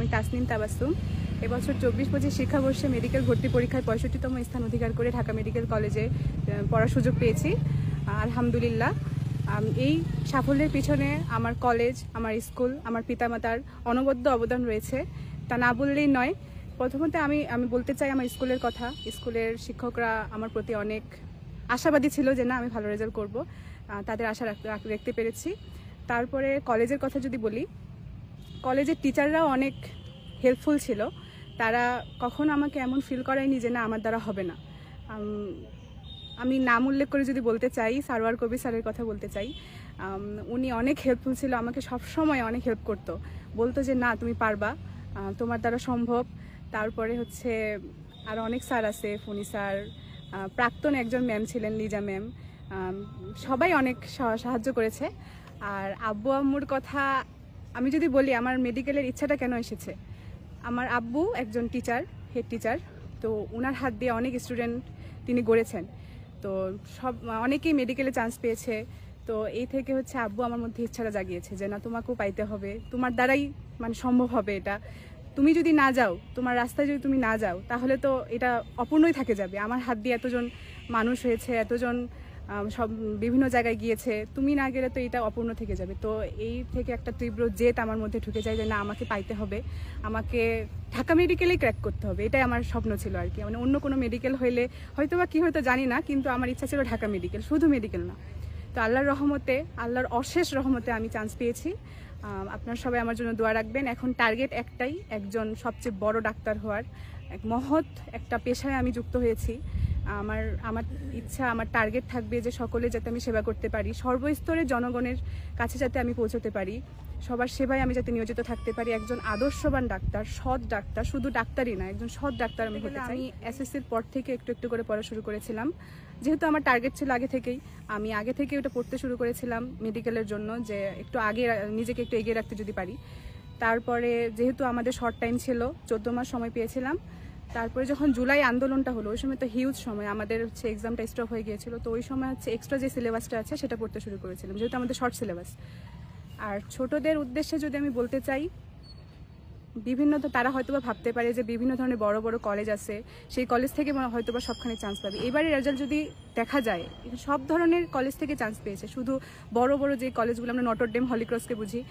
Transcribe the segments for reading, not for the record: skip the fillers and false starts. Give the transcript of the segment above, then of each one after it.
আমি তাসনিম তাবাসসুম। এবছর 24-25 শিক্ষাবর্ষে মেডিকেল ভর্তি পরীক্ষায় 65তম স্থান অধিকার করে ঢাকা মেডিকেল কলেজে পড়ার সুযোগ পেয়েছি, আলহামদুলিল্লাহ। এই সাফল্যের পিছনে আমার কলেজ, আমার স্কুল, আমার পিতামাতার অনবদ্য অবদান রয়েছে, তা না বললেই নয়। প্রথমত আমি বলতে চাই আমার স্কুলের কথা। স্কুলের শিক্ষকরা আমার প্রতি অনেক আশাবাদী ছিল যে না, আমি ভালো রেজাল্ট করব, তাদের আশা রাখতে পেরেছি। তারপরে কলেজের কথা যদি বলি, কলেজের টিচাররাও অনেক হেল্পফুল ছিল। তারা কখনো আমাকে এমন ফিল করায়নি যে না, আমার দ্বারা হবে না। আমি নাম উল্লেখ করে যদি বলতে চাই, সারওয়ার কবির স্যারের কথা বলতে চাই। উনি অনেক হেল্পফুল ছিল, আমাকে সবসময় অনেক হেল্প করতো, বলতো যে না, তুমি পারবা, তোমার দ্বারা সম্ভব। তারপরে হচ্ছে আর অনেক স্যার আছে, ফণি স্যার, প্রাক্তন একজন ম্যাম ছিলেন লিজা ম্যাম, সবাই অনেক সাহায্য করেছে। আর আব্বু আম্মুর কথা আমি যদি বলি, আমার মেডিকেলের ইচ্ছাটা কেন এসেছে, আমার আব্বু একজন টিচার, হেড টিচার। তো ওনার হাত দিয়ে অনেক স্টুডেন্ট তিনি গড়েছেন, তো অনেকেই মেডিকেলে চান্স পেয়েছে। তো এই থেকে হচ্ছে আব্বু আমার মধ্যে ইচ্ছাটা জাগিয়েছে যে না, তোমাকেও পাইতে হবে, তোমার দ্বারাই সম্ভব হবে এটা। তুমি যদি না যাও, তোমার রাস্তায় যদি তুমি না যাও, তাহলে তো এটা অপূর্ণই থেকে যাবে। আমার হাত দিয়ে এতজন মানুষ হয়েছে, এতজন সব বিভিন্ন জায়গায় গিয়েছে, তুমি না গেলে তো এটা অপূর্ণ থেকে যাবে। তো এই থেকে একটা তীব্র জেদ আমার মধ্যে ঢুকে যায় যে না, আমাকে পাইতে হবে, আমাকে ঢাকা মেডিকেলেই ক্র্যাক করতে হবে। এটাই আমার স্বপ্ন ছিল আর কি। অন্য কোনো মেডিকেল হইলে হয়তো বা কী হয়তো জানি না, কিন্তু আমার ইচ্ছা ছিল ঢাকা মেডিকেল, শুধু মেডিকেল না। তো আল্লাহর রহমতে, আল্লাহর অশেষ রহমতে আমি চান্স পেয়েছি। আপনারা সবাই আমার জন্য দোয়া রাখবেন। এখন টার্গেট একটাই, একজন সবচেয়ে বড় ডাক্তার হওয়ার। এক মহৎ একটা পেশায় আমি যুক্ত হয়েছি। আমার ইচ্ছা, আমার টার্গেট থাকবে যে সকলে যাতে আমি সেবা করতে পারি, সর্বস্তরের জনগণের কাছে যাতে আমি পৌঁছতে পারি, সবার সেবায় আমি যাতে নিয়োজিত থাকতে পারি। একজন আদর্শবান ডাক্তার, সৎ ডাক্তার, শুধু ডাক্তারই না, একজন সৎ ডাক্তার আমি হতে চাই। আমি এসএসসির পর থেকে একটু একটু করে পড়া শুরু করেছিলাম, যেহেতু আমার টার্গেট ছিল আগে থেকেই। আমি আগে থেকে ওটা পড়তে শুরু করেছিলাম মেডিকেলের জন্য, যে একটু আগে নিজেকে একটু এগিয়ে রাখতে যদি পারি। তারপরে যেহেতু আমাদের শর্ট টাইম ছিল, 14 মাস সময় পেয়েছিলাম। তারপরে যখন জুলাই আন্দোলনটা হলো, ওই সময় তো হিউজ সময়, আমাদের হচ্ছে এক্সামটা স্টপ হয়ে গিয়েছিল। তো ওই সময় হচ্ছে এক্সট্রা যে সিলেবাসটা আছে সেটা পড়তে শুরু করেছিলাম, যেহেতু আমাদের শর্ট সিলেবাস। আর ছোটদের উদ্দেশ্যে যদি আমি বলতে চাই, তারা হয়তোবা ভাবতে পারে যে বিভিন্ন ধরনের বড় বড় কলেজ আছে, সেই কলেজ থেকে হয়তোবা সবখানে চান্স পাবে। এবারে রেজাল্ট যদি দেখা যায়, সব ধরনের কলেজ থেকে চান্স পেয়েছে, শুধু বড় বড় যে কলেজগুলো আমরা নটরডেম, হলিক্রসকে বুঝি,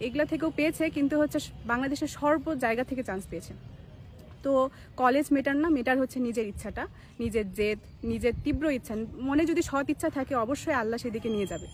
এগুলো থেকেও পেয়েছে, কিন্তু হচ্ছে বাংলাদেশের সর্ব জায়গা থেকে চান্স পেয়েছে। তো কলেজ মেটার না, মেটার হচ্ছে নিজের ইচ্ছাটা, নিজের জেদ, নিজের তীব্র ইচ্ছা। মনে যদি সৎ ইচ্ছা থাকে, অবশ্যই আল্লাহ সেদিকে নিয়ে যাবে।